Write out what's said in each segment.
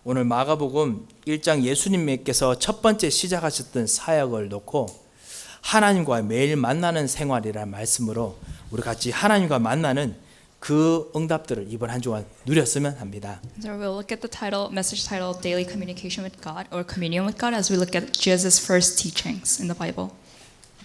오늘 마가복음 1장 예수님께서 첫 번째 시작하셨던 사역을 놓고 하나님과 매일 만나는 생활이라는 말씀으로 우리 같이 하나님과 만나는 그 응답들을 이번 한 주간 누렸으면 합니다. So we'll look at the message title, Daily Communication with God, or Communion with God, as we look at Jesus' first teachings in the Bible.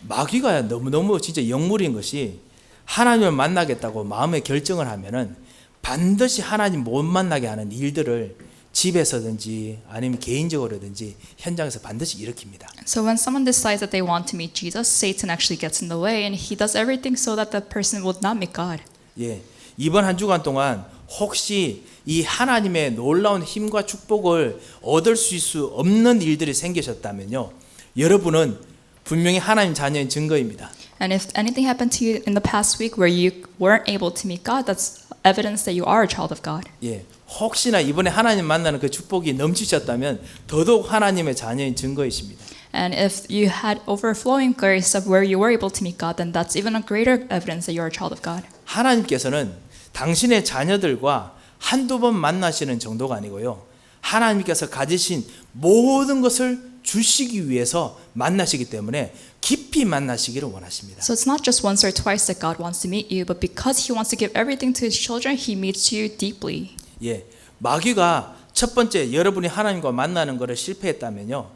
마귀가 너무너무 진짜 영물인 것이 하나님을 만나겠다고 마음에 결정을 하면은 반드시 하나님 못 만나게 하는 일들을 집에서든지 아니면 개인적으로든지 현장에서 반드시 일으킵니다. So when someone decides that they want to meet Jesus, Satan actually gets in the way, and he does everything so that the person would not meet God. 예, 이번 한 주간 동안 혹시 이 하나님의 놀라운 힘과 축복을 얻을 수 없는 일들이 생기셨다면요, 여러분은 분명히 하나님 자녀인 증거입니다. And if anything happened to you in the past week where you weren't able to meet God, that's evidence that you are a child of God. 예, 혹시나 이번에 하나님 만나는 그 축복이 넘치셨다면 더더욱 하나님의 자녀인 증거이십니다. And if you had overflowing grace of where you were able to meet God, then that's even a greater evidence that you're a child of God. 하나님께서는 당신의 자녀들과 한두 번 만나시는 정도가 아니고요, 하나님께서 가지신 모든 것을 주시기 위해서 만나시기 때문에 깊이 만나시기를 원하십니다. So it's not just once or twice that God wants to meet you, but because He wants to give everything to His children, He meets you deeply. 예, 마귀가 첫 번째 여러분이 하나님과 만나는 것을 실패했다면요,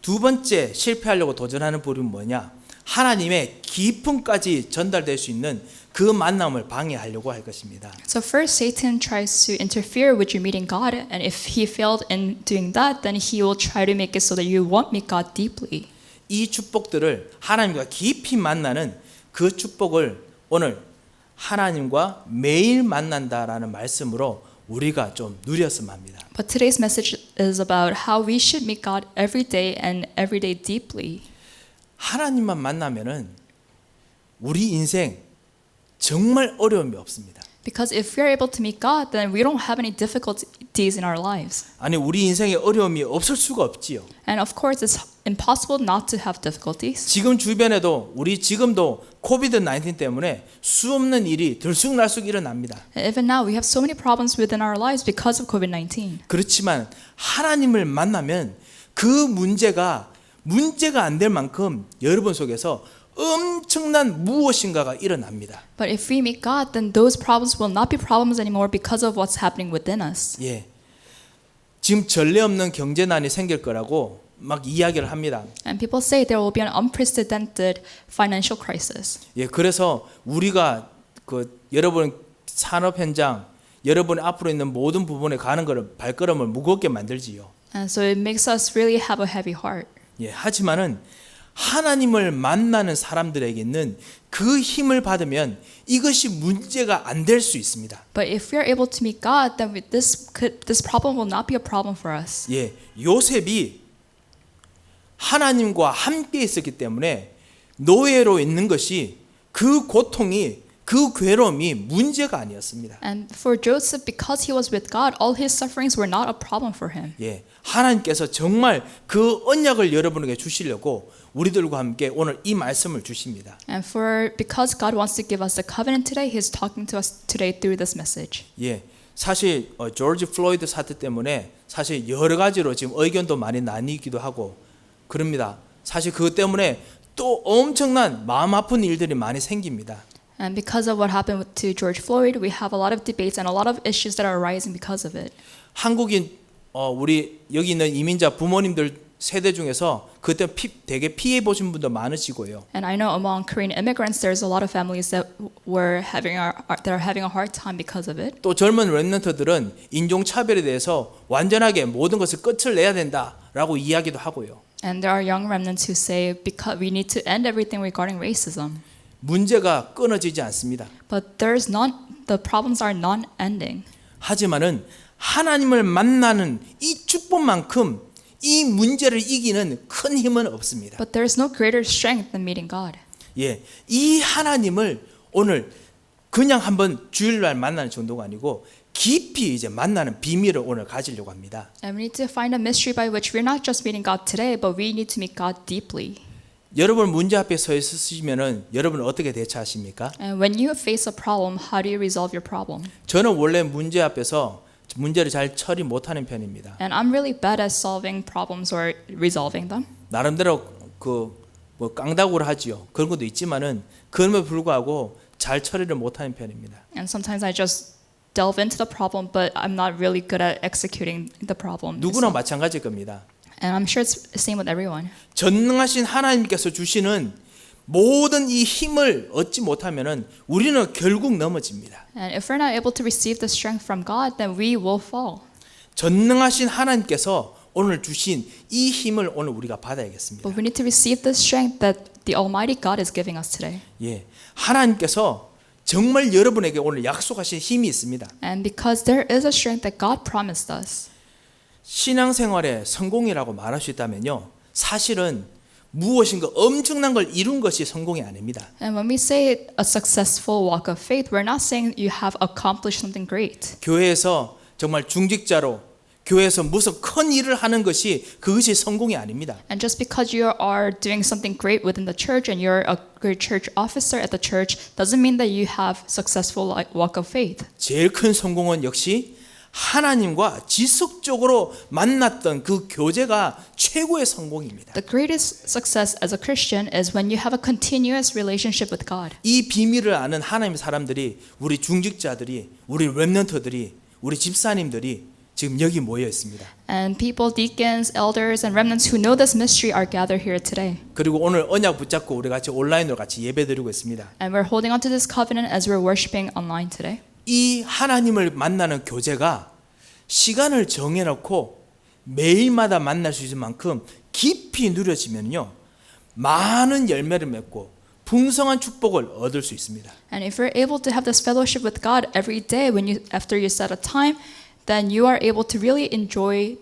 두 번째 실패하려고 도전하는 부분은 뭐냐? 하나님의 깊음까지 전달될 수 있는 그 만남을 방해하려고 할 것입니다. So first, Satan tries to interfere with you meeting God, and if he failed in doing that, then he will try to make it so that you won't meet God deeply. 이 축복들을 하나님과 깊이 만나는 그 축복을 오늘 하나님과 매일 만난다라는 말씀으로 우리가 좀 누렸으면 합니다. But today's message is about how we should meet God every day and every day deeply. 하나님만 만나면은 우리 인생 정말 어려움이 없습니다. Because if we're able to meet God, then we don't have any difficulties in our lives. 아니, 우리 인생에 어려움이 없을 수가 없지요. And of course, it's impossible not to have difficulties. 지금 주변에도 우리 지금도 코비드-19 때문에 수없는 일이 들쑥날쑥 일어납니다. And even now, we have so many problems within our lives because of COVID-19. 그렇지만 하나님을 만나면 그 문제가 안 될 만큼 여러분 속에서 엄청난 무엇인가가 일어납니다. But if we meet God, then those problems will not be problems anymore because of what's happening within us. 예, 지금 전례 없는 경제난이 생길 거라고 막 이야기를 합니다. And people say there will be an unprecedented financial crisis. 예, 그래서 우리가 그 여러분 산업 현장, 여러분 앞으로 있는 모든 부분에 가는 것을 발걸음을 무겁게 만들지요. And so it makes us really have a heavy heart. 예, 하지만은 하나님을 만나는 사람들에게는 그 힘을 받으면 이것이 문제가 안 될 수 있습니다. But if we are able to meet God, then this problem will not be a problem for us. 예, 요셉이 하나님과 함께 있었기 때문에 노예로 있는 것이 그 고통이 그 괴로움이 문제가 아니었습니다. And for Joseph, because he was with God, all his sufferings were not a problem for him. 예, 하나님께서 정말 그 언약을 여러분에게 주시려고 우리들과 함께 오늘 이 말씀을 주십니다. And because God wants to give us the covenant today, He's talking to us today through this message. 예, 사실 조지 플로이드 사태 때문에 사실 여러 가지로 지금 의견도 많이 나뉘기도 하고 그럽니다. 사실 그것 때문에 또 엄청난 마음 아픈 일들이 많이 생깁니다. And because of what happened to George Floyd, we have a lot of debates and a lot of issues that are arising because of it. 한국인 우리 여기 있는 이민자 부모님들 세대 중에서 그때 되게 피해 보신 분도 많으시고요. And I know among Korean immigrants, there's a lot of families that are having a hard time because of it. 또 젊은 렘넌트들은 인종 차별에 대해서 완전하게 모든 것을 끝을 내야 된다라고 이야기도 하고요. And there are young remnants who say because we need to end everything regarding racism. 문제가 끊어지지 않습니다. But the problems are non-ending. 하지만은 하나님을 만나는 이 축복만큼 이 문제를 이기는 큰 힘은 없습니다. But there is no greater strength than meeting God. 예, 이 하나님을 오늘 그냥 한번 주일날 만나는 정도가 아니고 깊이 이제 만나는 비밀을 오늘 가지려고 합니다. And we need to find a mystery by which we're not just meeting God today, but we need to meet God deeply. 여러분 문제 앞에 서 있으시면은 여러분은 어떻게 대처하십니까? And when you face a problem, how do you resolve your problem? 저는 원래 문제 앞에서 문제를 잘 처리 못하는 편입니다. And I'm really bad at solving problems or resolving them. 나름대로 뭐 깡다구를 하지요. 그런 것도 있지만은 그럼에도 불구하고 잘 처리를 못하는 편입니다. And sometimes I just delve into the problem, but I'm not really good at executing the problem. 누구나 itself. 마찬가지일 겁니다. And I'm sure it's the same with everyone. 전능하신 하나님께서 주시는 모든 이 힘을 얻지 못하면은 우리는 결국 넘어집니다. And if we're not able to receive the strength from God, then we will fall. 전능하신 하나님께서 오늘 주신 이 힘을 오늘 우리가 받아야겠습니다. But we need to receive the strength that the Almighty God is giving us today. 예, 하나님께서 정말 여러분에게 오늘 약속하신 힘이 있습니다. And because there is a strength that God promised us, 신앙생활의 성공이라고 말할 수 있다면요, 사실은 무엇인가 엄청난 걸 이룬 것이 성공이 아닙니다. and when we say a successful walk of faith, we're not saying you have accomplished something great. 교회에서 정말 중직자로 교회에서 무슨 큰 일을 하는 것이 그것이 성공이 아닙니다. And just because you are doing something great within the church and you're a great church officer at the church doesn't mean that you have successful walk of faith. 제일 큰 성공은 역시 하나님과 지속적으로 만났던 그 교제가 최고의 성공입니다. The greatest success as a Christian is when you have a continuous relationship with God. 이 비밀을 아는 하나님의 사람들이, 우리 중직자들이, 우리 렘넌트들이, 우리 집사님들이 지금 여기 모여 있습니다. And people, deacons, elders, and remnants who know this mystery are gathered here today. 그리고 오늘 언약 붙잡고 우리 같이 온라인으로 같이 예배드리고 있습니다. And we're holding on to this covenant as we're worshiping online today. 이 하나님을 만나는 교제가 시간을 정해놓고 매일마다 만날 수 있을 만큼 깊이 누려지면요, 많은 열매를 맺고 풍성한 축복을 얻을 수 있습니다. And if you're able to have this fellowship with God every day after you set a time, then you are able to really enjoy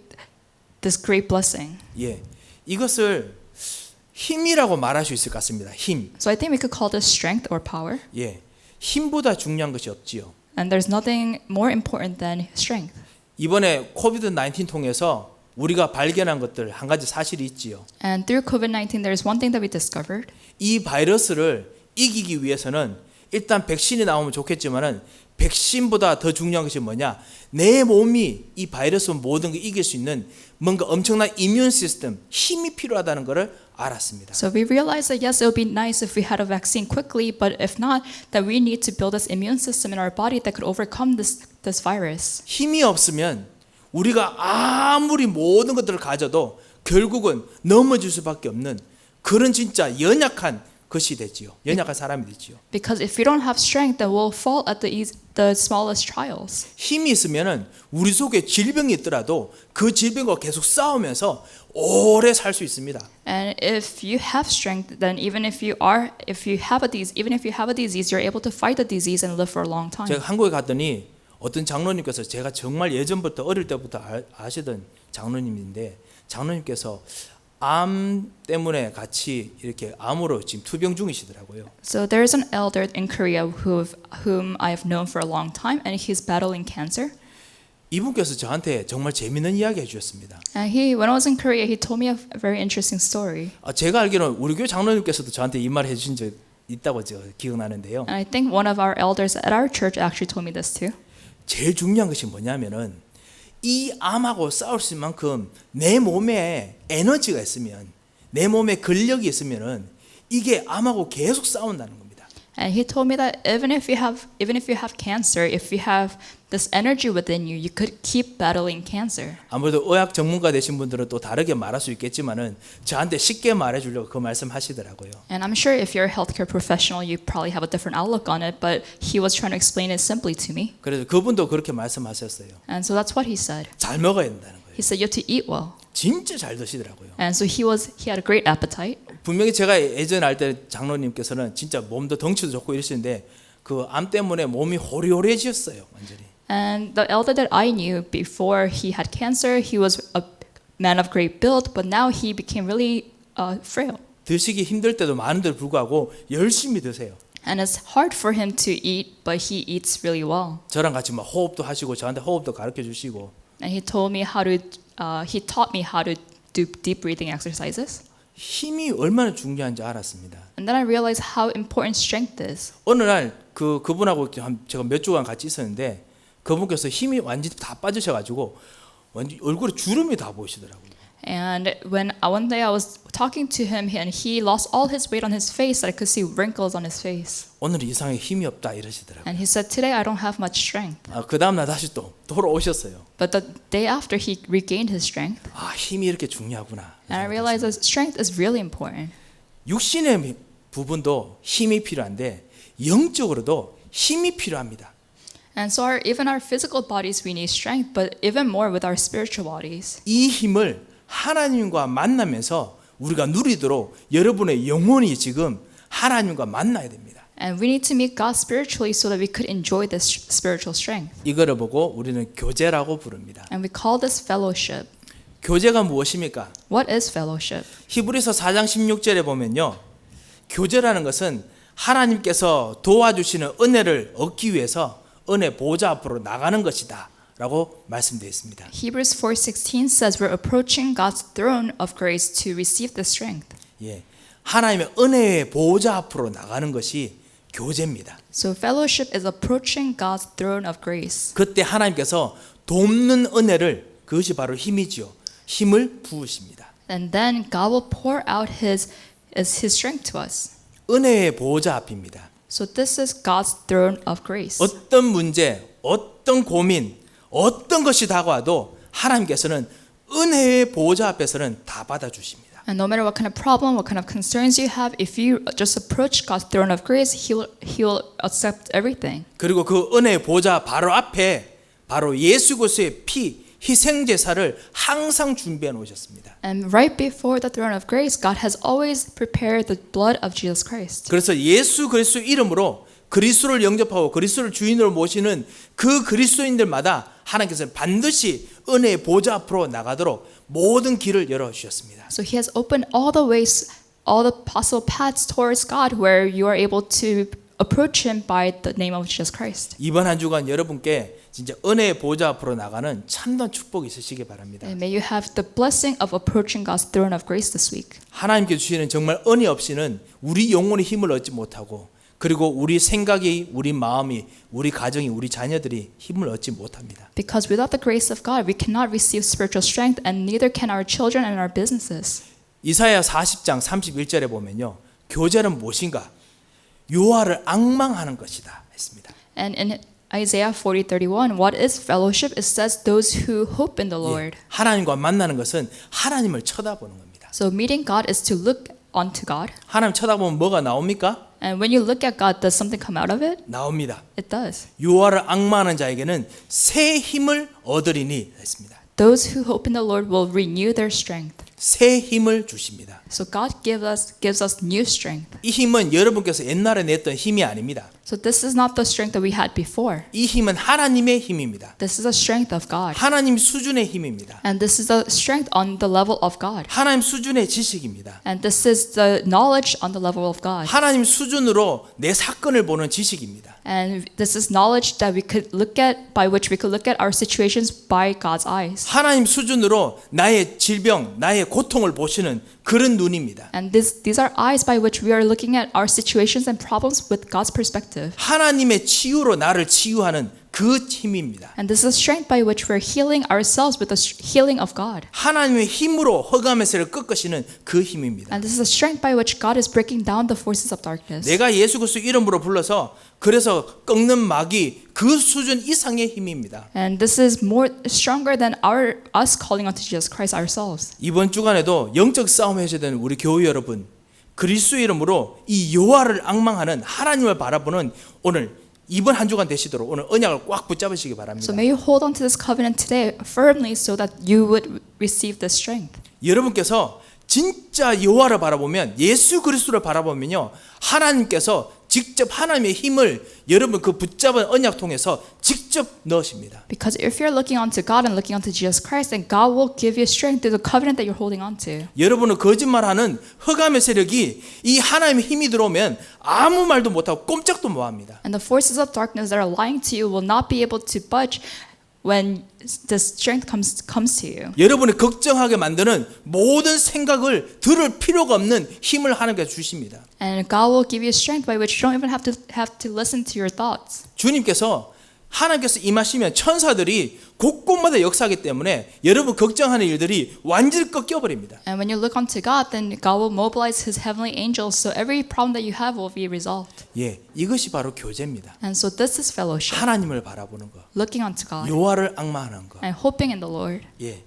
this great blessing. 예, 이것을 힘이라고 말할 수 있을 것 같습니다. 힘. So I think we could call this strength or power. 예, 힘보다 중요한 것이 없지요. And there's nothing more important than strength. 이번에 코비드 19 통해서 우리가 발견한 것들 한 가지 사실이 있지요. And through COVID-19, there's one thing that we discovered. 이 바이러스를 이기기 위해서는 일단 백신이 나오면 좋겠지만은 백신보다 더 중요한 것이 뭐냐? 내 몸이 이 바이러스 모든 걸 이길 수 있는 뭔가 엄청난 이뮨 시스템, 힘이 필요하다는 것을 알았습니다. So we realized that yes, it would be nice if we had a vaccine quickly, but if not, that we need to build this immune system in our body that could overcome this virus. 힘이 없으면 우리가 아무리 모든 것들을 가져도 결국은 넘어질 수밖에 없는 그런 진짜 연약한 것이 되지요. 연약한 사람이 되지요. Because if we don't have strength, then we'll fall at the smallest trials. 힘이 있으면은 우리 속에 질병이 있더라도 그 질병과 계속 싸우면서 오래 살 수 있습니다. And if you have strength, then even if you have a disease, you're able to fight the disease and live for a long time. 제가 한국에 갔더니 어떤 장로님께서 제가 정말 예전부터 어릴 때부터 아시던 장로님인데 장로님께서 암 때문에 같이 이렇게 암으로 지금 투병 중이시더라고요. So there is an elder in Korea whom I have known for a long time, and he's battling cancer. 이분께서 저한테 정말 재미있는 이야기 해주셨습니다. And when I was in Korea, he told me a very interesting story. 제가 알기로는 우리 교회 장로님께서도 저한테 이 말 해주신 적 있다고 제가 기억나는데요. And I think one of our elders at our church actually told me this too. 제일 중요한 것이 뭐냐면은 이 암하고 싸울 수 있는 만큼 내 몸에 에너지가 있으면, 내 몸에 근력이 있으면은 이게 암하고 계속 싸운다는 겁니다. And he told me that even if you have cancer, if you have this energy within you, you could keep battling cancer. 아무래도 의학 전문가 되신 분들은 또 다르게 말할 수 있겠지만은 저한테 쉽게 말해주려고 그 말씀하시더라고요. And I'm sure if you're a healthcare professional, you probably have a different outlook on it, but he was trying to explain it simply to me. 그래서 그분도 그렇게 말씀하셨어요. And so that's what he said. 잘 먹어야 된다는 거예요. He said you have to eat well. 진짜 잘 드시더라고요. And so he had a great appetite. 분명히 제가 예전에 할 때 장로님께서는 진짜 몸도 덩치도 좋고 이러시는데 그 암 때문에 몸이 호리호리해지셨어요, 완전히. And the elder that I knew before he had cancer, he was a man of great build, but now he became really frail. 드시기 힘들 때도 많은데도 불구하고 열심히 드세요. And it's hard for him to eat, but he eats really well. 저랑 같이 막 호흡도 하시고 저한테 호흡도 가르쳐 주시고. And he taught me how to do deep breathing exercises. 힘이 얼마나 중요한지 알았습니다. And then I realized how important strength is. 어느 날 그분하고 제가 몇 주간 같이 있었는데 그분께서 힘이 완전히 다 빠지셔가지고 완전 얼굴에 주름이 다 보이시더라고요. And when one day I was talking to him and he lost all his weight on his face, I could see wrinkles on his face. 오늘 이상하게 힘이 없다 이러시더라고요. And he said, "Today I don't have much strength." 그 다음날 다시 또 돌아오셨어요. But the day after, he regained his strength. 힘이 이렇게 중요하구나. And I realized that strength is really important. 육신의 부분도 힘이 필요한데 영적으로도 힘이 필요합니다. And so even our physical bodies, we need strength, but even more with our spiritual bodies. 이 힘을 하나님과 만나면서 우리가 누리도록 여러분의 영혼이 지금 하나님과 만나야 됩니다. And we need to meet God spiritually so that we could enjoy this spiritual strength. 이거를 보고 우리는 교제라고 부릅니다. And we call this fellowship. 교제가 무엇입니까? What is fellowship? 히브리서 4장 16절에 보면요. 교제라는 것은 하나님께서 도와주시는 은혜를 얻기 위해서 은혜 보좌 앞으로 나가는 것이다 라고 말씀되어 있습니다. Hebrews 4:16 says we're approaching God's throne of grace to receive the strength. 예, 하나님의 은혜의 보좌 앞으로 나가는 것이 교제입니다. So fellowship is approaching God's throne of grace. 그때 하나님께서 돕는 은혜를 그것이 바로 힘이지요. 힘을 부으십니다. And then God will pour out his strength to us. 은혜의 보좌 앞입니다. So this is God's throne of grace. 어떤 문제, 어떤 고민, 어떤 것이 다가와도 하나님께서는 은혜의 보좌 앞에서는 다 받아주십니다. And no matter what kind of problem, what kind of concerns you have, if you just approach God's throne of grace, He will accept everything. 그리고 그 은혜의 보좌 바로 앞에 바로 예수 그리스도의 피, 희생 제사를 항상 준비해 놓으셨습니다. And right before the throne of grace, God has always prepared the blood of Jesus Christ. 그래서 예수 그리스도 이름으로 그리스도를 영접하고 그리스도를 주인으로 모시는 그 그리스도인들마다 하나님께서 반드시 은혜의 보좌 앞으로 나가도록 모든 길을 열어 주셨습니다. So He has opened all the ways, all the possible paths towards God where you are able to approach Him by the name of Jesus Christ. 이번 한 주간 여러분께 진짜 은혜의 보좌 앞으로 나가는 참된 축복이 있으시기 바랍니다. And may you have the blessing of approaching God's throne of grace this week. 하나님께 주시는 정말 은혜 없이는 우리 영혼의 힘을 얻지 못하고 그리고 우리 생각이, 우리 마음이, 우리 가정이, 우리 자녀들이 힘을 얻지 못합니다. Because without the grace of God, we cannot receive spiritual strength, and neither can our children and our businesses. 이사야 40장 31절에 보면요. 교제는 무엇인가? 요하를 앙망하는 것이다 했습니다. And in Isaiah 40:31, what is fellowship? It says those who hope in the Lord. 하나님과 만나는 것은 하나님을 쳐다보는 겁니다. So meeting God is to look onto God. 하나님 쳐다보면 뭐가 나옵니까? And when you look at God, does something come out of it? 나옵니다. It does. 요하를 앙망하는 자에게는 새 힘을 얻으리니 했습니다. Those who hope in the Lord will renew their strength. 새 힘을 주십니다. So God gives us new strength. 이 힘은 여러분께서 옛날에 냈던 힘이 아닙니다. So this is not the strength that we had before. 이 힘은 하나님의 힘입니다. This is the strength of God. 하나님 수준의 힘입니다. And this is the strength on the level of God. 하나님 수준의 지식입니다. And this is the knowledge on the level of God. 하나님 수준으로 내 사건을 보는 지식입니다. And this is knowledge that we could look at, by which we could look at our situations by God's eyes. 하나님 수준으로 나의 질병, 나의 고통을 보시는 그런 눈입니다. And these are eyes by which we are looking at our situations and problems with God's perspective. 하나님의 치유로 나를 치유하는 그 힘입니다. And this is strength by which we're healing ourselves with the healing of God. 하나님의 힘으로 흑암의 세를 꺾으시는 그 힘입니다. And this is the strength by which God is breaking down the forces of darkness. 내가 예수 그리스도 이름으로 불러서 그래서 꺾는 마귀 그 수준 이상의 힘입니다. And this is more stronger than us calling on to Jesus Christ ourselves. 이번 주간에도 영적 싸움 하셔야 되는 우리 교회 여러분, 그리스도 이름으로 이 요하를 앙망하는 하나님을 바라보는 오늘 이번 한 주간 되시도록 오늘 언약을 꽉 붙잡으시기 바랍니다. So may you hold on to this covenant today firmly so that you would receive this strength. 여러분께서 진짜 여호와를 바라보면 예수 그리스도를 바라보면요 하나님께서 직접 하나님의 힘을 여러분 그 붙잡은 언약 통해서 직접 넣으십니다. Because if you're looking onto God and looking onto Jesus Christ, then God will give you strength through the covenant that you're holding onto. 여러분은 거짓말하는 흑암의 세력이 이 하나님의 힘이 들어오면 아무 말도 못하고 꼼짝도 못합니다. And the forces of darkness that are lying to you will not be able to budge when the strength comes to you. 여러분이 걱정하게 만드는 모든 생각을 들을 필요가 없는 힘을 하나님께서 주십니다. And God will give you strength by which you don't even have to listen to your thoughts. 주님께서 하나님께서 임하시면 천사들이 곳곳마다 역사하기 때문에 여러분 걱정하는 일들이 완전히 꺾여버립니다. And when you look unto God, then God will mobilize His heavenly angels, so every problem that you have will be resolved. 예, 이것이 바로 교제입니다. And so this is fellowship, 하나님을 바라보는 것, looking unto God 여호와를 앙망하는 것. and hoping in the Lord. 예,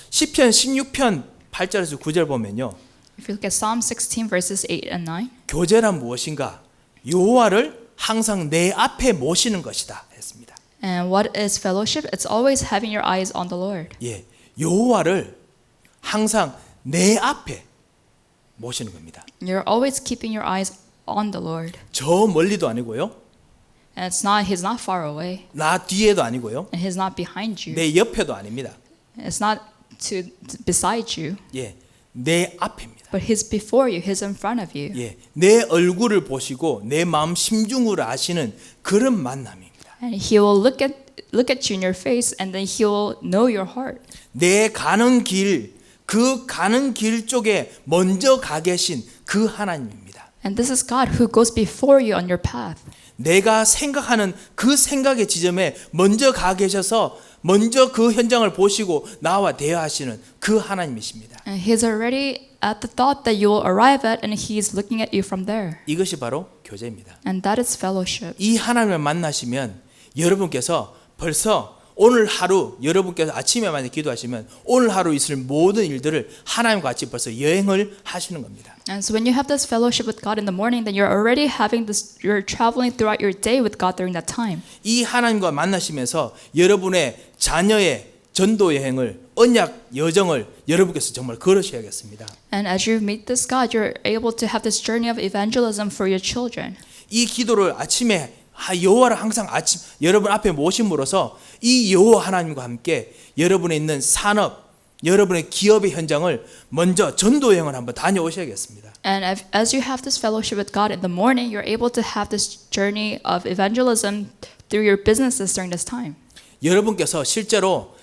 시편 16편 8절에서 9절 보면요, If you look at Psalm 16 verses 8 and 9, 교제란 무엇인가? 여호와를 항상 내 앞에 모시는 것이다 했습니다. and what is fellowship? It's always having your eyes on the Lord. 예, 여호와를 항상 내 앞에 모시는 겁니다. You're always keeping your eyes on the Lord. 저 멀리도 아니고요, And He's not far away, 나 뒤에도 아니고요, and He's not behind you. 내 옆에도 아닙니다. It's not beside you, 예, 내 앞입니다. but He's before you. He's in front of you. 예, 내 얼굴을 보시고 내 마음 심중을 아시는 그런 만남입니다. And He will look at you in your face, and then He will know your heart. 내 가는 길, 그 가는 길 쪽에 먼저 가 계신 그 하나님입니다. And this is God who goes before you on your path. 내가 생각하는 그 생각의 지점에 먼저 가 계셔서 먼저 그 현장을 보시고 나와 대화하시는 그 하나님이십니다. And He's already at the thought that you will arrive at, and He's looking at you from there. 이것이 바로 교제입니다. And that is fellowship. 이 하나님을 만나시면 여러분께서 벌써 오늘 하루 여러분께서 아침에 많이 기도하시면 오늘 하루 있을 모든 일들을 하나님과 같이 벌써 여행을 하시는 겁니다. And so when you have this fellowship with God in the morning, then you're already having this, you're traveling throughout your day with God during that time. 이 하나님과 만나시면서 여러분의 자녀의 전도 여행을 언약 여정을 여러분께서 정말 걸으셔야겠습니다. And as you meet this God, you're able to have this journey of evangelism for your children. 이 기도를 아침에 여호와를 항상 아침 여러분 앞에 모심으로써 이 여호와 하나님과 함께 여러분에 있는 산업, 여러분의 기업의 현장을 먼저 전도 여행을 한번 다녀오셔야겠습니다. And as you have this fellowship with God in the morning, you're able to have this journey of evangelism through your businesses during this time. 여러분께서 실제로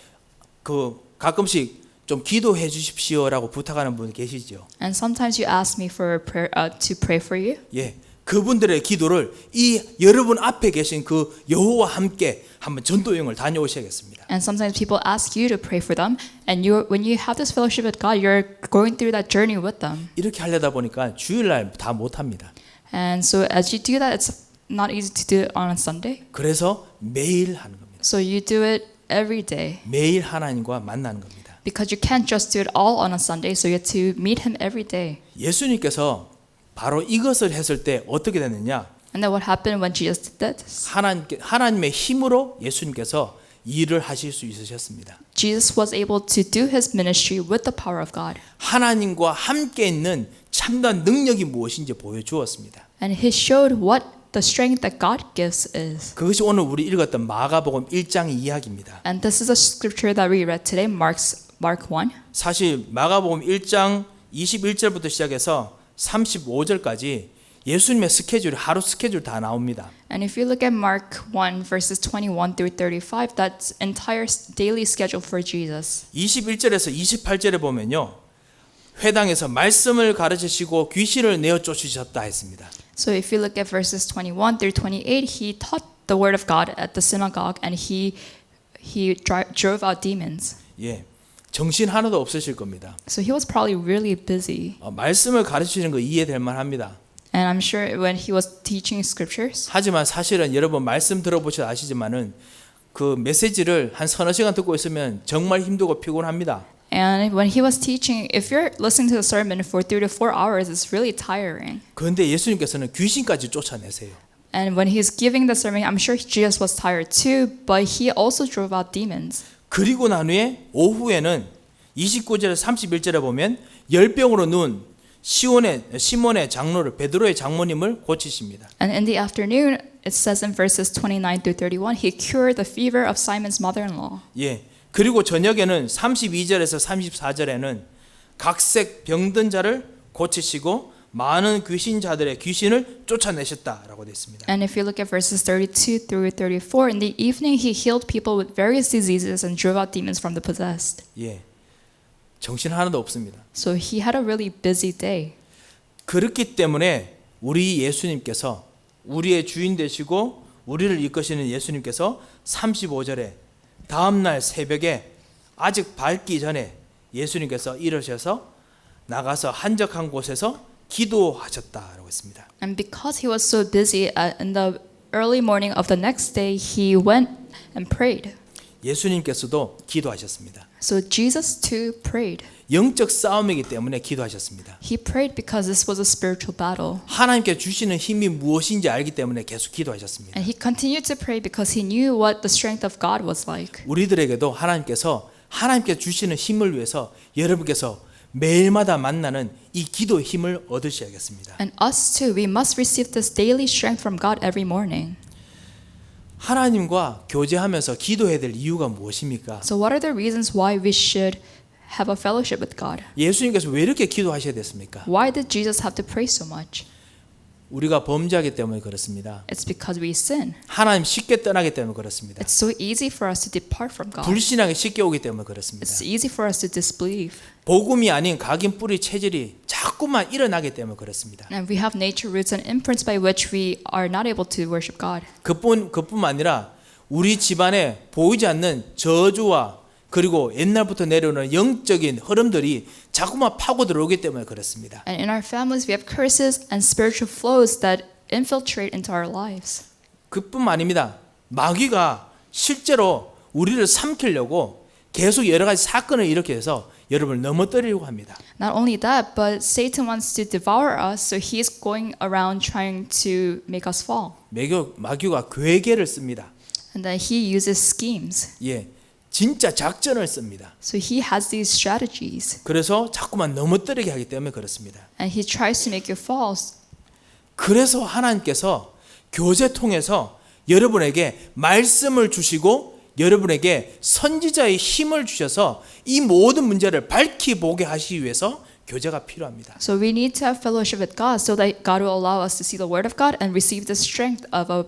그 가끔씩 좀 기도해 주십시오라고 부탁하는 분 계시죠. And sometimes you ask me for a prayer, to pray for you. 예, 그분들의 기도를 이 여러분 앞에 계신 그 여호와 함께 한번 전도 여행을 다녀오셔야겠습니다. And sometimes people ask you to pray for them, and when you have this fellowship with God, you're going through that journey with them. 이렇게 하려다 보니까 주일날 다 못합니다. And so as you do that, it's not easy to do it on a Sunday. 그래서 매일 하는 겁니다. So you do it every day. 매일 하나님과 만나는 겁니다. Because you can't just do it all on a Sunday, so you have to meet Him every day. 예수님께서 바로 이것을 했을 때 어떻게 됐느냐? And then what happened when Jesus did this? 하나님의 힘으로 예수님께서 일을 하실 수 있으셨습니다. Jesus was able to do His ministry with the power of God. 하나님과 함께 있는 참된 능력이 무엇인지 보여주었습니다. And He showed what the strength that God gives is. 그것이 오늘 우리 읽었던 마가복음 1장 이야기입니다. And this is a scripture that we read today, Mark 1. 사실 마가복음 1장 21절부터 시작해서 35절까지 예수님의 스케줄, 하루 스케줄 다 나옵니다. And if you look at Mark 1 verses 21 through 35, that's entire daily schedule for Jesus. 21절에서 28절에 보면요. 회당에서 말씀을 가르치시고 귀신을 내어 쫓으셨다 했습니다. So if you look at verses 21 through 28, he taught the word of God at the synagogue, and he drove out demons. 예, 정신 하나도 없으실 겁니다. So he was probably really busy. 말씀을 가르치는 거 이해될 만합니다. And I'm sure when he was teaching scriptures. 하지만 사실은 여러분 말씀 들어보셔서 아시지만은 그 메시지를 한 서너 시간 듣고 있으면 정말 힘들고 피곤합니다. And when he was teaching, if you're listening to the sermon for 3 to 4 hours, it's really tiring. 그런데 예수님께서는 귀신까지 쫓아내세요. And when he's giving the sermon, I'm sure Jesus was tired too, but he also drove out demons. 그리고 난 후에 오후에는 29절에서 31절에 보면 열병으로 누운 시몬의 장로를 베드로의 장모님을 고치십니다. And in the afternoon, it says in verses 29 through 31, he cured the fever of Simon's mother-in-law. 예. 그리고 저녁에는 32절에서 34절에는 각색 병든 자를 고치시고 많은 귀신자들의 귀신을 쫓아내셨다라고 되어 있습니다. And if you look at verses 32 through 34, in the evening he healed people with various diseases and drove out demons from the possessed. 예. 정신 하나도 없습니다. So he had a really busy day. 그렇기 때문에 우리 예수님께서 우리의 주인 되시고 우리를 이끄시는 예수님께서 35절에 다음날 새벽에 아직 밝기 전에 예수님께서 일어서서 나가서 한적한 곳에서 기도하셨다라고 했습니다. And because he was so busy in the early morning of the next day, he went and prayed. 예수님께서도 기도하셨습니다. So Jesus too prayed. 영적 싸움이기 때문에 기도하셨습니다. He prayed because this was a spiritual battle. 하나님께 주시는 힘이 무엇인지 알기 때문에 계속 기도하셨습니다. And he continued to pray because he knew what the strength of God was like. 우리들에게도 하나님께서 하나님께 주시는 힘을 위해서 여러분께서 매일마다 만나는 이 기도의 힘을 얻으셔야겠습니다. And us too, we must receive this daily strength from God every morning. 하나님과 교제하면서 기도해야 될 이유가 무엇입니까? So what are the reasons why we should have a fellowship with God? 예수님께서 왜 이렇게 기도하셔야 됐습니까? Why did Jesus have to pray so much? 우리가 범죄하기 때문에 그렇습니다. It's because we sin. 하나님 쉽게 떠나기 때문에 그렇습니다. It's so easy for us to depart from God. 불신앙이 쉽게 오기 때문에 그렇습니다. It's easy for us to disbelieve. 복음이 아닌 각인 뿌리 체질이 자꾸만 일어나기 때문에 그렇습니다. And we have nature roots and imprints by which we are not able to worship God. 그뿐만 아니라 우리 집안에 보이지 않는 저주와 그리고 옛날부터 내려오는 영적인 흐름들이 자꾸만 파고 들어오기 때문에 그렇습니다. And in our families, we have curses and spiritual flows that infiltrate into our lives. 그뿐만 아닙니다. 마귀가 실제로 우리를 삼키려고 계속 여러 가지 사건을 일으켜서 여러분을 넘어뜨리려고 합니다. Not only that, but Satan wants to devour us, so he is going around trying to make us fall. 마귀가 괴계를 씁니다. And then he uses schemes. 예, 진짜 작전을 씁니다. So he has these strategies. 그래서 자꾸만 넘어뜨리게 하기 때문에 그렇습니다. And he tries to make you fall. 그래서 하나님께서 교제 통해서 여러분에게 말씀을 주시고 여러분에게 선지자의 힘을 주셔서 이 모든 문제를 밝히 보게 하시기 위해서 교제가 필요합니다. So we need to have fellowship with God so that God will allow us to see the word of God and receive the strength of a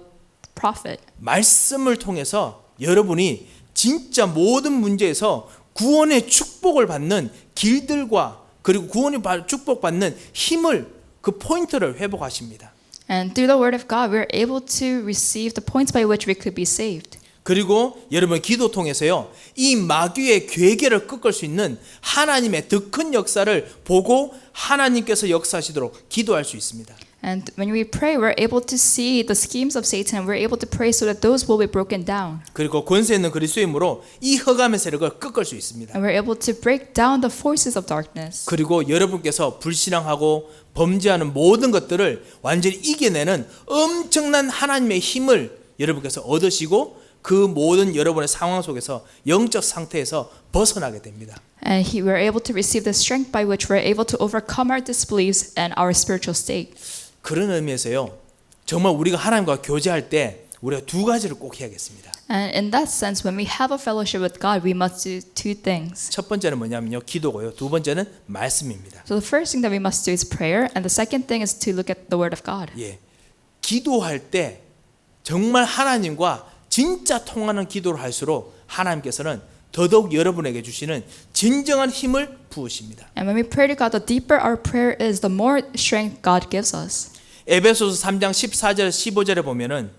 prophet. 말씀을 통해서 여러분이 진짜 모든 문제에서 구원의 축복을 받는 길들과 그리고 구원의 축복받는 힘을 그 포인트를 회복하십니다. And through the word of God, we're able to receive the points by which we could be saved. 그리고 여러분 기도 통해서요 이 마귀의 괴계를 꺾을 수 있는 하나님의 더 큰 역사를 보고 하나님께서 역사하시도록 기도할 수 있습니다. And when we pray, we're able to see the schemes of Satan and we're able to pray so that those will be broken down. 그리고 권세 있는 그리스도의 힘으로 이 흑암의 세력을 꺾을 수 있습니다. And we're able to break down the forces of darkness. 그리고 여러분께서 불신앙하고 범죄하는 모든 것들을 완전히 이겨내는 엄청난 하나님의 힘을 여러분께서 얻으시고 그 모든 여러분의 상황 속에서 영적 상태에서 벗어나게 됩니다. And we're able to receive the strength by which we're able to overcome our disbeliefs and our spiritual state. 그런 의미에서요. 정말 우리가 하나님과 교제할 때 우리가 두 가지를 꼭 해야겠습니다. And in that sense, when we have a fellowship with God, we must do two things. 첫 번째는 뭐냐면요. 기도고요. 두 번째는 말씀입니다. So the first thing that we must do is prayer, and the second thing is to look at the word of God. 예. 기도할 때 정말 하나님과 진짜 통하는 기도를 할수록 하나님께서는 더더욱 여러분에게 주시는 진정한 힘을 부으십니다. And when we pray to God, the deeper our prayer is, the more strength God gives us. 에베소서 3장 14절 15절에 보면은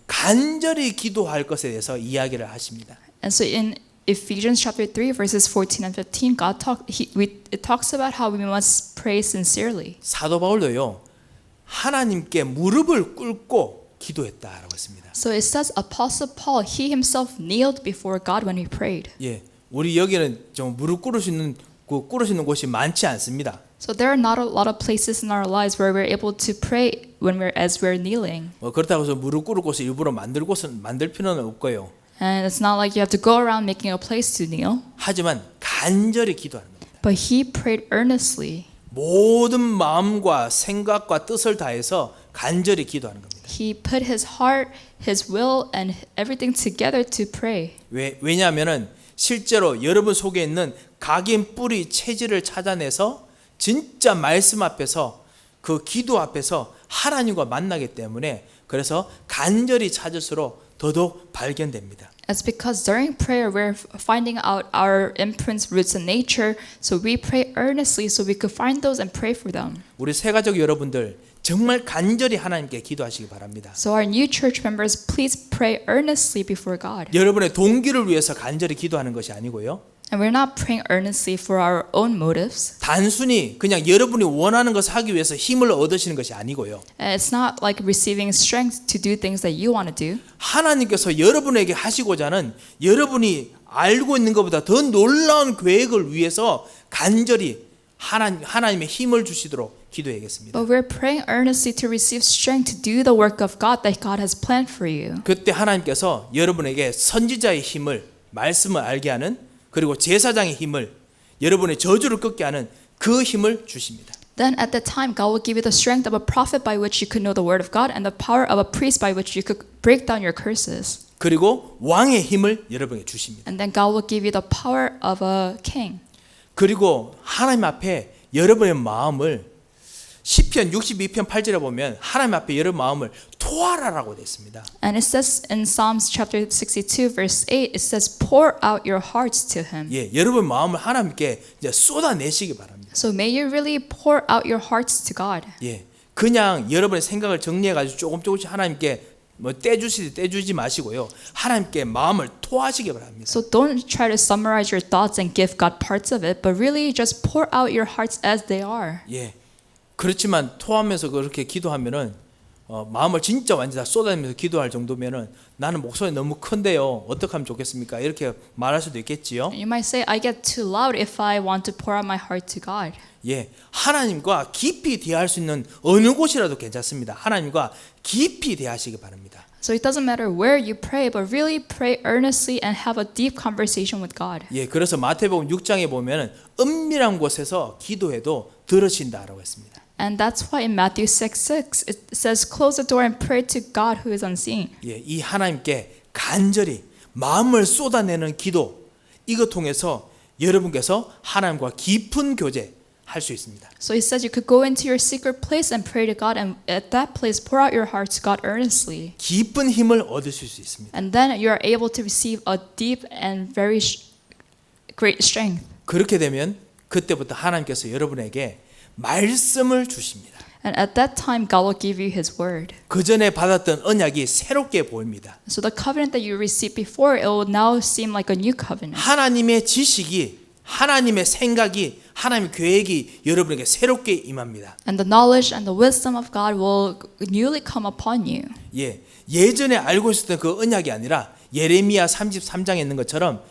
간절히 기도할 것에 대해서 이야기를 하십니다. And so in Ephesians chapter 3 verses 14 and 15, it talks about how we must pray sincerely. 사도 바울도요. 하나님께 무릎을 꿇고 기도했다라고 했습니다. So it says Apostle Paul, he himself kneeled before God when he prayed. 예. 우리 여기는 좀 무릎 꿇을 수 있는 곳이 많지 않습니다. So there are not a lot of places in our lives where we're able to pray as we're kneeling. 그렇다고 해서 무릎 꿇을 곳을 일부러 만들 필요는 없고요. And it's not like you have to go around making a place to kneel. 하지만 간절히 기도하는 겁니다. But he prayed earnestly. 모든 마음과 생각과 뜻을 다해서 간절히 기도하는 겁니다. He put his heart, his will, and everything together to pray. 왜냐하면은 실제로 여러분 속에 있는 각인 뿌리 체질을 찾아내서 진짜 말씀 앞에서 그 기도 앞에서 하나님과 만나기 때문에 그래서 간절히 찾을수록 더더욱 발견됩니다. It's because during prayer we're finding out our imprints, roots, and nature. So we pray earnestly so we could find those and pray for them. 우리 새가족 여러분들 정말 간절히 하나님께 기도하시기 바랍니다. So our new church members, please pray earnestly before God. 여러분의 동기를 위해서 간절히 기도하는 것이 아니고요. And we're not praying earnestly for our own motives. 단순히 그냥 여러분이 원하는 것을 하기 위해서 힘을 얻으시는 것이 아니고요. And it's not like receiving strength to do things that you want to do. 하나님께서 여러분에게 하시고자 하는 여러분이 알고 있는 것보다 더 놀라운 계획을 위해서 간절히 하나님의 힘을 주시도록 기도해야겠습니다. But we're praying earnestly to receive strength to do the work of God that God has planned for you. 그때 하나님께서 여러분에게 선지자의 힘을, 말씀을 알게 하는, 그리고 제사장의 힘을, 여러분의 저주를 꺾게 하는 그 힘을 주십니다. Then at that time, God will give you the strength of a prophet by which you could know the word of God and the power of a priest by which you could break down your curses. 그리고 왕의 힘을 여러분에게 주십니다. And then God will give you the power of a king. 그리고 하나님 앞에 여러분의 마음을 시편 62편 8절에 보면 하나님 앞에 여러분 마음을 토하라라고 되어 있습니다. And it says in Psalms chapter 62 verse 8, it says pour out your hearts to him. 예, 여러분 마음을 하나님께 이제 쏟아내시기 바랍니다. So may you really pour out your hearts to God. 예, 그냥 여러분의 생각을 정리해 가지고 조금씩 하나님께 뭐 떼주지 마시고요. 하나님께 마음을 토하시기 바랍니다. So don't try to summarize your thoughts and give God parts of it, but really just pour out your hearts as they are. 예, 그렇지만 토하면서 그렇게 기도하면은 마음을 진짜 완전 다 쏟아내면서 기도할 정도면은 나는 목소리 너무 큰데요. 어떻게 하면 좋겠습니까? 이렇게 말할 수도 있겠지요. You might say, I get too loud if I want to pour out my heart to God. 예, 하나님과 깊이 대화할 수 있는 어느 곳이라도 괜찮습니다. 하나님과 깊이 대화하시기 바랍니다. So it doesn't matter where you pray, but really pray earnestly and have a deep conversation with God. 예, 그래서 마태복음 6장에 보면은 은밀한 곳에서 기도해도 들으신다라고 했습니다. And that's why in Matthew 6:6 it says, close the door and pray to God who is unseen. 예, 이 하나님께 간절히 마음을 쏟아내는 기도, 이거 통해서 여러분께서 하나님과 깊은 교제 할 수 있습니다. So he says you could go into your secret place and pray to God, and at that place pour out your heart to God earnestly. 깊은 힘을 얻으실 수 있습니다. And then you are able to receive a deep and very great strength. 그렇게 되면 그때부터 하나님께서 여러분에게 말씀을 주십니다. And at that time, God will give you His word. 그 전에 받았던 언약이 새롭게 보입니다. So the covenant that you received before, it will now seem like a new covenant. 하나님의 지식이, 하나님의 생각이, 하나님의 계획이 여러분에게 새롭게 임합니다. And the knowledge and the wisdom of God will newly come upon you. 예, 예전에 알고 있었던 그 언약이 아니라 예레미야 33장에 있는 것처럼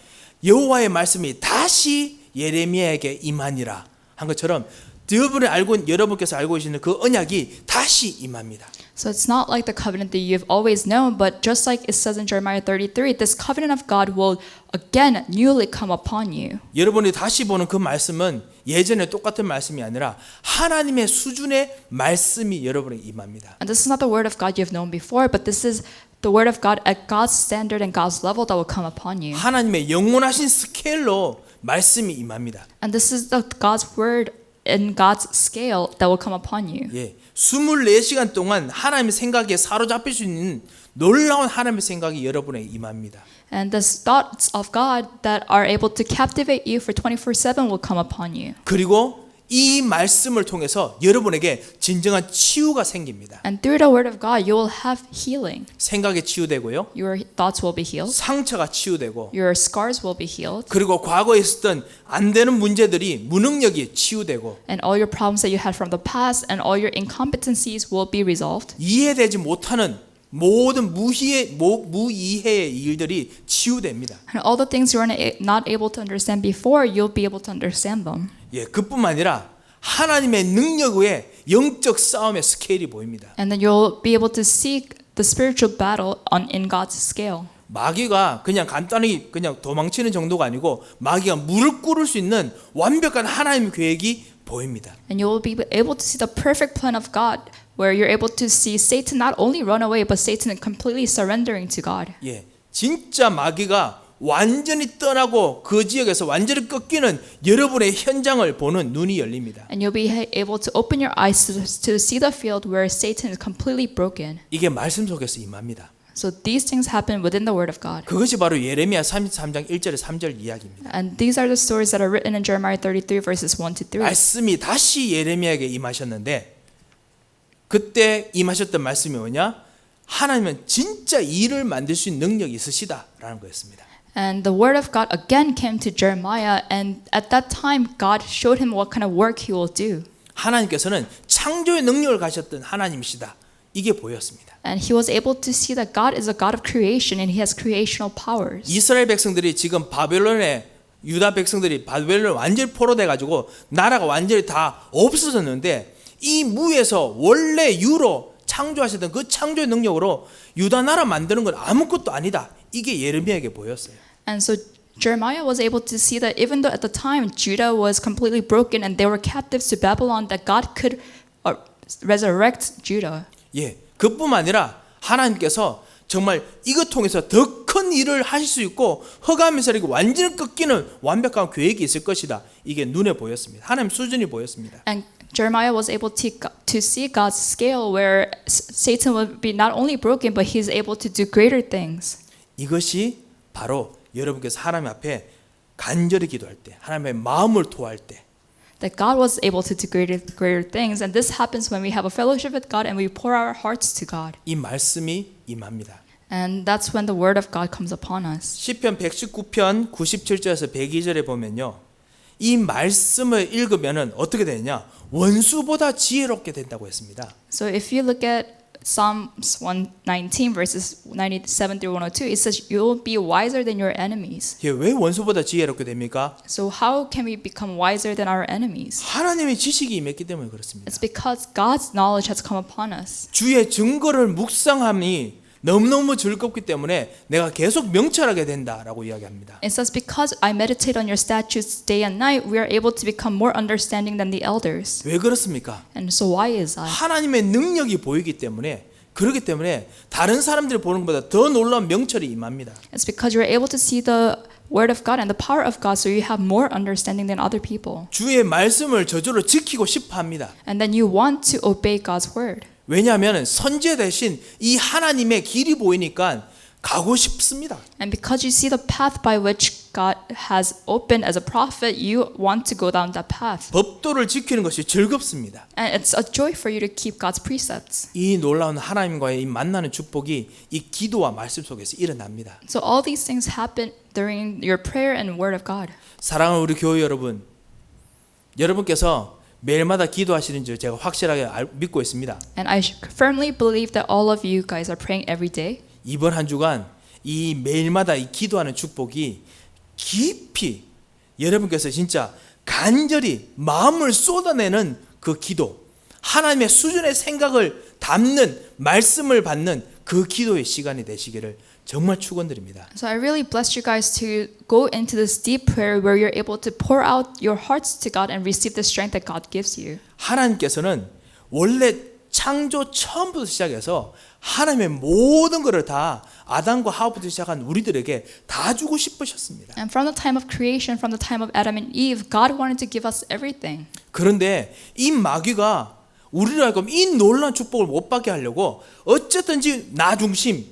여호와의 말씀이 다시 예레미야에게 임하니라 한 것처럼 여러분께서 알고 계시는 그 언약이 다시 임합니다. So it's not like the covenant that you've always known, but just like it says in Jeremiah 33, this covenant of God will again newly come upon you. 여러분이 다시 보는 그 말씀은 예전에 똑같은 말씀이 아니라 하나님의 수준의 말씀이 여러분에게 임합니다. And this is not the word of God you've known before, but this is the word of God at God's standard and God's level that will come upon you. 하나님의 영원하신 스케일로 말씀이 임합니다. And this is the God's word in God's scale that will come upon you. 예, 24시간 동안 하나님의 생각에 사로잡힐 수 있는 놀라운 하나님의 생각이 여러분에게 임합니다. And the thoughts of God that are able to captivate you for 24/7 will come upon you. 그리고 이 말씀을 통해서 여러분에게 진정한 치유가 생깁니다. And through the word of God, you will have healing. 생각이 치유되고요. Your thoughts will be healed. 상처가 치유되고 Your scars will be healed. 그리고 과거에 있었던 안 되는 문제들이 무능력이 치유되고 And all your problems that you had from the past and all your incompetencies will be resolved. 이해되지 못하는 모든 무이해의 일들이 치유됩니다. And all the things you were not able to understand before, you'll be able to understand them. 예, 그뿐만 아니라 하나님의 능력 외에 영적 싸움의 스케일이 보입니다. And then you'll be able to seek the spiritual battle in God's scale. 마귀가 그냥 간단히 그냥 도망치는 정도가 아니고 마귀가 무릎 꿇을 수 있는 완벽한 하나님의 계획이 보입니다. And you will be able to see the perfect plan of God, where you're able to see Satan not only run away, but Satan completely surrendering to God. 예, 진짜 마귀가 완전히 떠나고 그 지역에서 완전히 꺾이는 여러분의 현장을 보는 눈이 열립니다. And you'll be able to open your eyes to see the field where Satan is completely broken. 이게 말씀 속에서 임합니다. So these things happen within the word of God. 그것이 바로 예레미야 33장 1절에 3절 이야기입니다. And these are the stories that are written in Jeremiah 33 verses 1 to 3. 말씀이 다시 예레미야에게 임하셨는데 그때 임하셨던 말씀이 뭐냐? 하나님은 진짜 일을 만들 수 있는 능력이 있으시다라는 거였습니다. And the word of God again came to Jeremiah, and at that time, God showed him what kind of work he will do. 하나님께서는 창조의 능력을 가졌던 하나님이시다. 이게 보였습니다. And he was able to see that God is a God of creation and he has creational powers. 이스라엘 백성들이 지금 바벨론에 유다 백성들이 바벨론 완전히 포로돼 가지고 나라가 완전히 다 없어졌는데 이 무에서 원래 유로 창조하셨던 그 창조의 능력으로 유다 나라 만드는 건 아무것도 아니다. 이게 예레미야에게 보였어요. And so Jeremiah was able to see that even though at the time Judah was completely broken and they were captives to Babylon, that God could resurrect Judah. 예, 그뿐만 아니라 하나님께서 정말 이것 통해서 더 큰 일을 하실 수 있고 허감에서 이렇게 완전히 꺾이는 완벽한 계획이 있을 것이다. 이게 눈에 보였습니다. 하나님 수준이 보였습니다. And Jeremiah was able to see God's scale where Satan would be not only broken, but he's able to do greater things. 이것이 바로 여러분께서 하나님 앞에 간절히 기도할 때, 하나님의 마음을 토할 때, That God was able to do greater things, and this happens when we have a fellowship with God and we pour our hearts to God. 이 말씀이 임합니다. And that's when the word of God comes upon us. 시편 119편 97절에서 102절에 보면요. 이 말씀을 읽으면은 어떻게 되느냐? 원수보다 지혜롭게 된다고 했습니다. So if you look at Psalms 119 verses 97 through 102, it says you will be wiser than your enemies. 예, 왜 원수보다 지혜롭게 됩니까? So how can we become wiser than our enemies? 하나님의 지식이 임했기 때문에 그렇습니다. It's because God's knowledge has come upon us. 주의 증거를 묵상함이 너무너무 즐겁기 때문에 내가 계속 명철하게 된다라고 이야기합니다. It says because I meditate on your statutes day and night, we are able to become more understanding than the elders. 왜 그렇습니까? And so why is that? 하나님의 능력이 보이기 때문에 그렇기 때문에 다른 사람들이 보는 것보다 더 놀라운 명철이 임합니다. It's because you're able to see the word of God and the power of God, so you have more understanding than other people. 주의 말씀을 저절로 지키고 싶어 합니다. And then you want to obey God's word. 왜냐하면 선지자 대신 이 하나님의 길이 보이니까 가고 싶습니다. And because you see the path by which God has opened as a prophet, you want to go down that path. 법도를 지키는 것이 즐겁습니다. And it's a joy for you to keep God's precepts. 이 놀라운 하나님과의 이 만나는 축복이 이 기도와 말씀 속에서 일어납니다. So all these things happen during your prayer and word of God. 사랑하는 우리 교회 여러분, 여러분께서 매일마다 기도하시는 줄 제가 확실하게 믿고 있습니다. And I firmly believe that all of you guys are praying every day. 이번 한 주간 이 매일마다 이 기도하는 축복이 깊이 여러분께서 진짜 간절히 마음을 쏟아내는 그 기도, 하나님의 수준의 생각을 담는 말씀을 받는 그 기도의 시간이 되시기를 정말 축원드립니다. So I really bless you guys to go into this deep prayer where you're able to pour out your hearts to God and receive the strength that God gives you. 하나님께서는 원래 창조 처음부터 시작해서 하나님의 모든 것을 다 아담과 하와부터 시작한 우리들에게 다 주고 싶으셨습니다. And from the time of creation, from the time of Adam and Eve, God wanted to give us everything. 그런데 이 마귀가 우리를 하여금 이 놀라운 축복을 못 받게 하려고 어쨌든지 나 중심,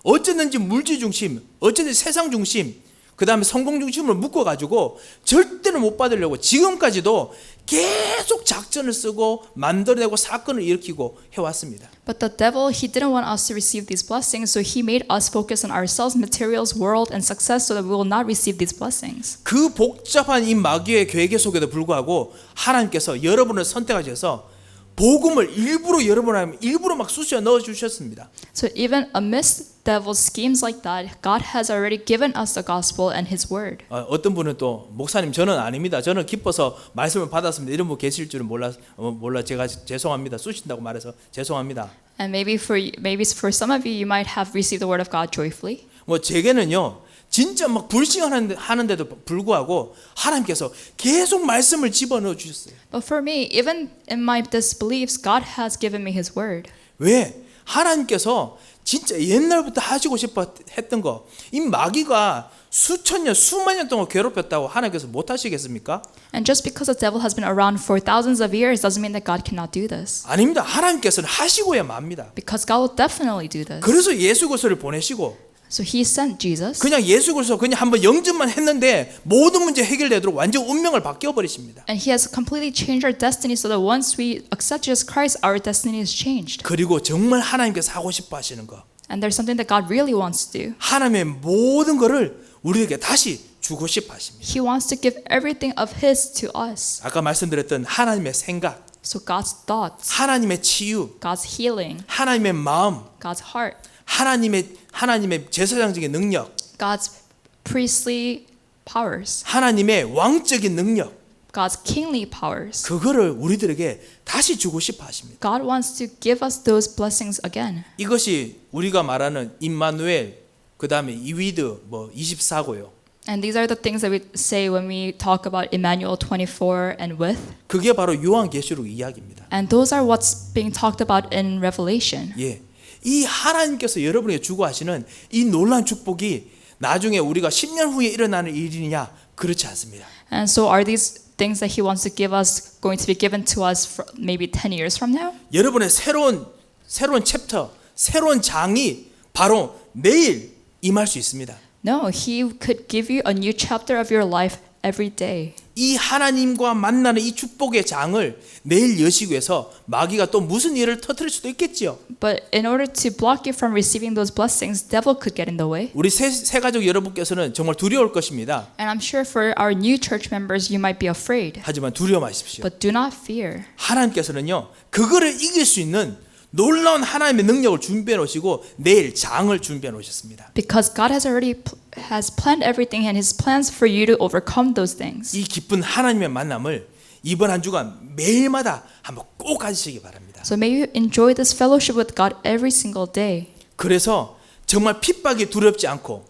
어쨌든지 물질 중심, 어쨌든지 세상 중심, 그 다음에 성공 중심으로 묶어가지고 절대로 못 받으려고 지금까지도 계속 작전을 쓰고 만들어내고 사건을 일으키고 해왔습니다. But the devil, he didn't want us to receive these blessings, so he made us focus on ourselves, materials, world, and success so that we will not receive these blessings. 그 복잡한 이 마귀의 계획 속에도 불구하고 하나님께서 여러분을 선택하셔서 복음을 일부러 막 쑤셔 넣어 주셨습니다. So even amidst devil's schemes like that, God has already given us the gospel and His word. 어떤 분은 또 목사님 저는 아닙니다. 저는 기뻐서 말씀을 받았습니다. 이런 분 계실 줄은 몰라 제가 죄송합니다. 쑤신다고 말해서 죄송합니다. And maybe for some of you, you might have received the word of God joyfully. 뭐 제게는요. 진짜 막 불신하는데도 불구하고 하나님께서 계속 말씀을 집어넣어 주셨어요. But for me, even in my disbeliefs, God has given me His word. 왜? 하나님께서 진짜 옛날부터 하시고 싶어 했던 거, 이 마귀가 수천 년, 수만 년 동안 괴롭혔다고 하나님께서 못 하시겠습니까? And just because the devil has been around for thousands of years doesn't mean that God cannot do this. 아닙니다. 하나님께서는 하시고야 맙니다. Because God will definitely do this. 그래서 예수 그리스도를 보내시고 So he sent Jesus. 그냥 예수 그리스도 그냥 한번 영접만 했는데 모든 문제 해결되도록 완전 운명을 바뀌어 버리십니다. And he has completely changed our destiny so that once we accept Jesus Christ, our destiny is changed. 그리고 정말 하나님께서 하고 싶어 하시는 거. And there's something that God really wants to do. 하나님의 모든 것을 우리에게 다시 주고 싶어 하십니다. He wants to give everything of his to us. 아까 말씀드렸던 하나님의 생각, So God's thoughts, 하나님의 치유, God's healing, 하나님의 마음, God's heart, 하나님의 제사장적인 능력, God's priestly powers, 하나님의 왕적인 능력, God's kingly powers. 그거를 우리들에게 다시 주고 싶어 하십니다. God wants to give us those blessings again. 이것이 우리가 말하는 임마누엘, 그다음에 이위드 24고요. And these are the things that we say when we talk about Emmanuel 24 and with. 그게 바로 요한계시록 이야기입니다. And those are what's being talked about in Revelation. 예. 이 하나님께서 여러분에게 주고 하시는 이 놀라운 축복이 나중에 우리가 10년 후에 일어나는 일이냐? 그렇지 않습니다. And so are these things that he wants to give us going to be given to us for maybe 10 years from now? 여러분의 새로운 챕터, 새로운 장이 바로 내일 임할 수 있습니다. No, he could give you a new chapter of your life every day. 이 하나님과 만나는 이 축복의 장을 내일 여시기 위해서 마귀가 또 무슨 일을 터뜨릴 수도 있겠지요. But in order to block you from receiving those blessings, devil could get in the way. 우리 새 가족 여러분께서는 정말 두려울 것입니다. And I'm sure for our new church members, you might be afraid. 하지만 두려워 마십시오. But do not fear. 하나님께서는요, 그거를 이길 수 있는 놀라운 하나님의 능력을 준비해 놓으시고 내일 장을 준비해 놓으셨습니다. Because God has already has planned everything and his plans for you to overcome those things. 이 기쁜 하나님의 만남을 이번 한 주간 매일마다 한번 꼭 가지시기 바랍니다. So may you enjoy this fellowship with God every single day. 그래서 정말 핍박이 두렵지 않고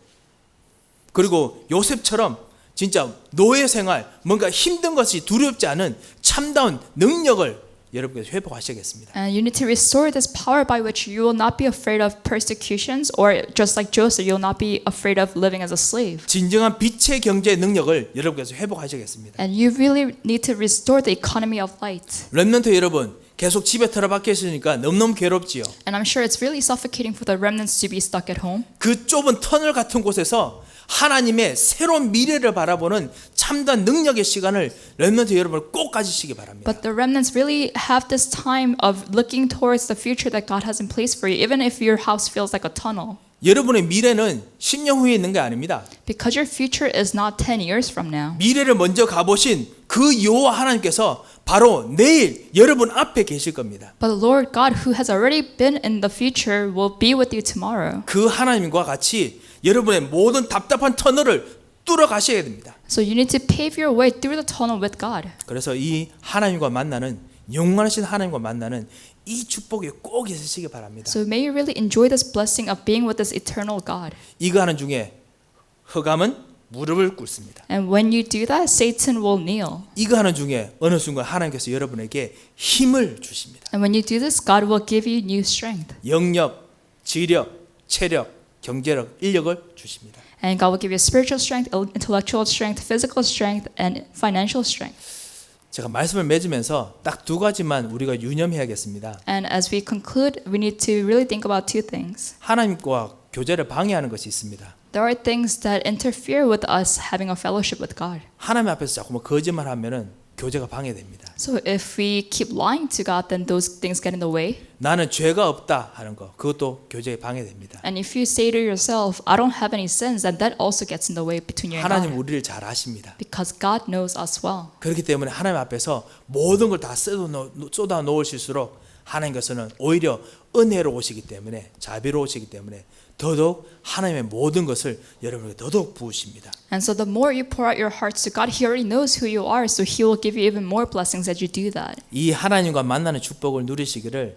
그리고 요셉처럼 진짜 노예 생활 뭔가 힘든 것이 두렵지 않은 참다운 능력을 여러분께서 회복하셔야겠습니다. And you need to restore this power by which you will not be afraid of persecutions, or just like Joseph, you will not be afraid of living as a slave. 진정한 빛의 경제 능력을 여러분께서 회복하셔야겠습니다. And you really need to restore the economy of light. 렘넌트 여러분 계속 집에 틀어박혀 있으니까 너무너무 괴롭지요. And I'm sure it's really suffocating for the remnants to be stuck at home. 그 좁은 터널 같은 곳에서 하나님의 새로운 미래를 바라보는 참된 능력의 시간을 렘넌트 여러분 꼭 가지시기 바랍니다. But the remnants really have this time of looking towards the future that God has in place for you, even if your house feels like a tunnel. 여러분의 미래는 10년 후에 있는 게 아닙니다. Because your future is not 10 years from now. 미래를 먼저 가보신 그 여호와 하나님께서 바로 내일 여러분 앞에 계실 겁니다. But the Lord God, who has already been in the future, will be with you tomorrow. 그 하나님과 같이 여러분의 모든 답답한 터널을 뚫어 가셔야 됩니다. So you need to pave your way through the tunnel with God. 그래서 이 하나님과 만나는 영원하신 하나님과 만나는 이 축복이 꼭 있으시기 바랍니다. So may you really enjoy this blessing of being with this eternal God. 이거 하는 중에 흑암은 무릎을 꿇습니다. And when you do that, Satan will kneel. 이거 하는 중에 어느 순간 하나님께서 여러분에게 힘을 주십니다. And when you do this, God will give you new strength. 영력, 지력, 체력, 경제력, 인력을 주십니다. And God will give you spiritual strength, intellectual strength, physical strength, and financial strength. 제가 말씀을 맺으면서 딱 두 가지만 우리가 유념해야겠습니다. And as we conclude, we need to really think about two things. 하나님과 교제를 방해하는 것이 있습니다. There are things that interfere with us having a fellowship with God. 하나님 앞에서 자꾸만 거짓말하면은 교제가 방해됩니다. So if we keep lying to God, then those things get in the way. 나는 죄가 없다 하는 거 그것도 교제에 방해됩니다. And if you say to yourself, I don't have any sins, then that also gets in the way between you and 하나님 God. 우리를 잘 아십니다. Because God knows us well. 그렇기 때문에 하나님 앞에서 모든 걸 다 쏟아 놓으실수록 하나님께서는 오히려 은혜로우시기 때문에 자비로우시기 때문에 더더욱 하나님의 모든 것을 여러분에게 더더욱 부으십니다. And so the more you pour out your hearts to God, He already knows who you are, so He will give you even more blessings as you do that. 이 하나님과 만나는 축복을 누리시기를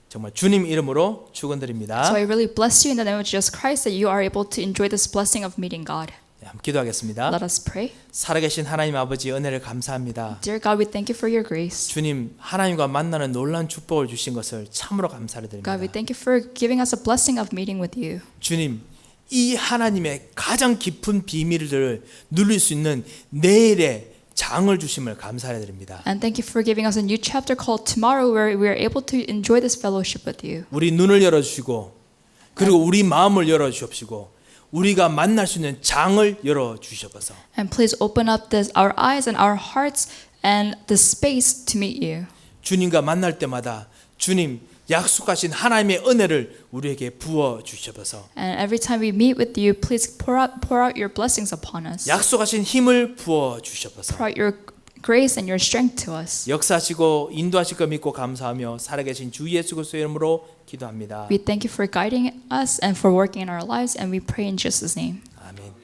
정말 주님 이름으로 축원드립니다. So I really bless you in the name of Jesus Christ that you are able to enjoy this blessing of meeting God. 네, 한번 기도하겠습니다. Let us pray. 살아계신 하나님 아버지 은혜를 감사합니다. Dear God, we thank you for your grace. 주님 하나님과 만나는 놀라운 축복을 주신 것을 참으로 감사를 드립니다. God, we thank you for giving us a blessing of meeting with you. 주님 이 하나님의 가장 깊은 비밀들을 누릴 수 있는 내일의 장을 주심을 감사해 드립니다. And thank you for giving us a new chapter called Tomorrow where we are able to enjoy this fellowship with you. 우리 눈을 열어주시고 그리고 우리 마음을 열어주시옵시고 우리가 만날 수 있는 장을 열어 주셔서 And please open up our eyes and our hearts and the space to meet you. 주님과 만날 때마다 주님 약속하신 하나님의 은혜를 우리에게 부어 주셔서 And every time we meet with you, please pour out your blessings upon us. 약속하신 힘을 부어 주셔서 Pour out your grace and your strength to us. 역사하시고 인도하실 거 믿고 감사하며 살아계신 주 예수 그리스도의 이름으로 기도합니다. We thank you for guiding us and for working in our lives, and we pray in Jesus' name. 아멘.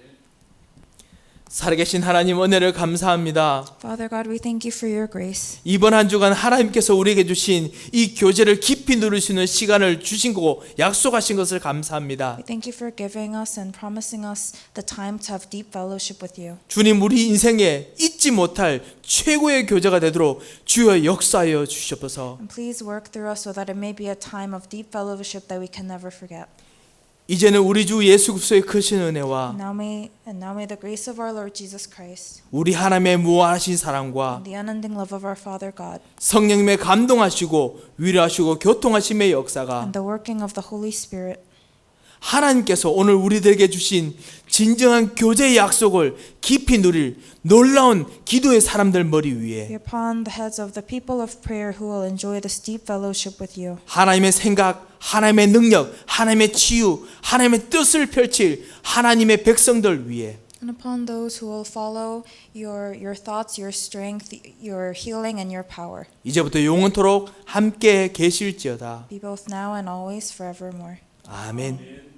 살아계신 하나님 은혜를 감사합니다. Father God, we thank you for your grace. 이번 한 주간 하나님께서 우리에게 주신 이 교제를 깊이 누릴 수 있는 시간을 주신 거고 약속하신 것을 감사합니다. We thank you for giving us and promising us the time to have deep fellowship with you. 주님 우리 인생에 잊지 못할 최고의 교제가 되도록 주여 역사하여 주시옵소서. And please work through us so that it may be a time of deep fellowship that we can never forget. 이제는 우리 주 예수 그리스도의 크신 은혜와 Now may the grace of our Lord Jesus Christ 우리 하나님의 무한하신 사랑과 and the unending love of our Father God 성령님의 감동하시고 위로하시고 교통하심의 역사가 and the working of the Holy Spirit 하나님께서 오늘 우리들에게 주신 진정한 교제의 약속을 깊이 누릴 놀라운 기도의 사람들 머리 위에 be upon the heads of the people of prayer who will enjoy this deep fellowship with you. 하나님의 생각, 하나님의 능력, 하나님의 치유, 하나님의 뜻을 펼칠 하나님의 백성들 위에 And upon those who will follow your thoughts, your strength, your healing and your power. 이제부터 영원토록 함께 계실지어다. Be both now and always forevermore. 아멘.